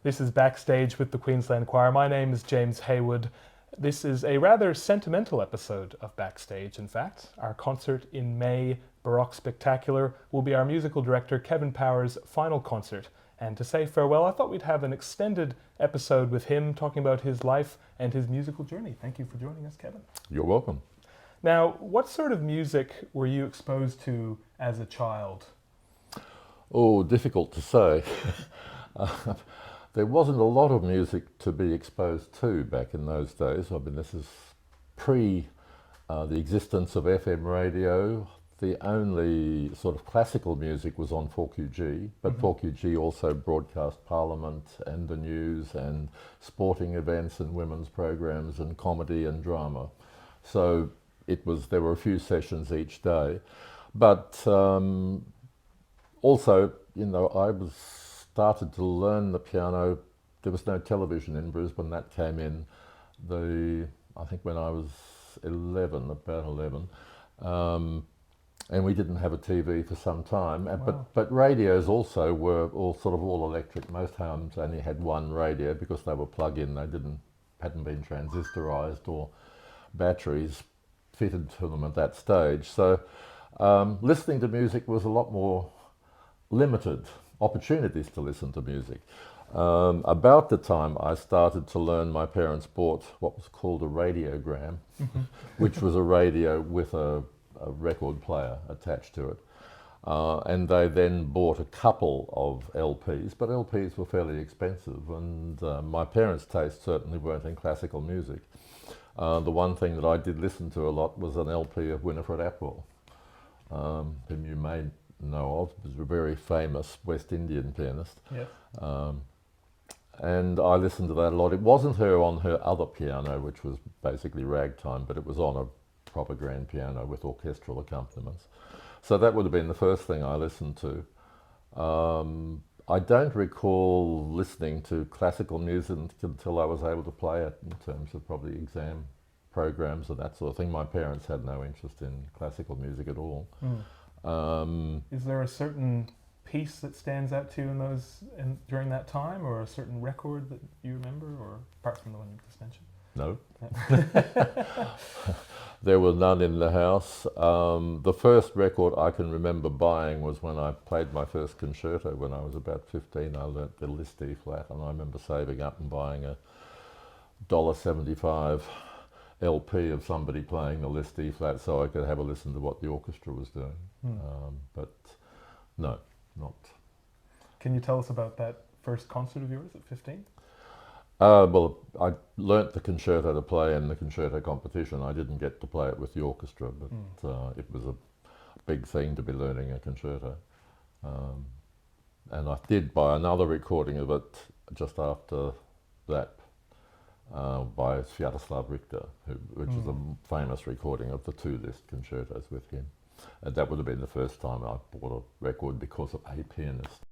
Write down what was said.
This is Backstage with the Queensland Choir. My name is James Haywood. This is a rather sentimental episode of Backstage, in fact. Our concert in May, Baroque Spectacular, will be our musical director Kevin Power's final concert. And to say farewell, I thought we'd have an extended episode with him talking about his life and his musical journey. Thank you for joining us, Kevin. You're welcome. Now, what sort of music were you exposed to as a child? Oh, difficult to say. There wasn't a lot of music to be exposed to back in those days. I mean, this is pre the existence of FM radio. The only sort of classical music was on 4QG, but 4QG also broadcast Parliament and the news and sporting events and women's programs and comedy and drama. So there were a few sessions each day. But also, I started to learn the piano. There was no television in Brisbane. That came in I think when I was about 11. And we didn't have a TV for some time. Wow. But radios also were all electric. Most homes only had one radio because they were plug-in. They hadn't been transistorized or batteries fitted to them at that stage. So listening to music was a lot more limited. Opportunities to listen to music. About the time I started to learn, my parents bought what was called a radiogram, which was a radio with a record player attached to it. And they then bought a couple of LPs, but LPs were fairly expensive, and my parents' tastes certainly weren't in classical music. The one thing that I did listen to a lot was an LP of Winifred Atwell, whom you may know of, was a very famous West Indian pianist. Yes. And I listened to that a lot. It wasn't her on her other piano, which was basically ragtime, but it was on a proper grand piano with orchestral accompaniments. So that would have been the first thing I listened to. I don't recall listening to classical music until I was able to play it, in terms of probably exam programs and that sort of thing. My parents had no interest in classical music at all. Is there a certain piece that stands out to you during that time, or a certain record that you remember, or apart from the one you just mentioned? No. There were none in the house. The first record I can remember buying was when I played my first concerto when I was about 15. I learnt the Liszt E flat, and I remember saving up and buying a $1.75 LP of somebody playing the Liszt E flat so I could have a listen to what the orchestra was doing. But no, not. Can you tell us about that first concert of yours at 15? Well, I learnt the concerto to play in the concerto competition. I didn't get to play it with the orchestra, but it was a big thing to be learning a concerto. And I did buy another recording of it just after that by Sviatoslav Richter, which is a famous recording of the two Liszt concertos with him. And that would have been the first time I bought a record because of a pianist.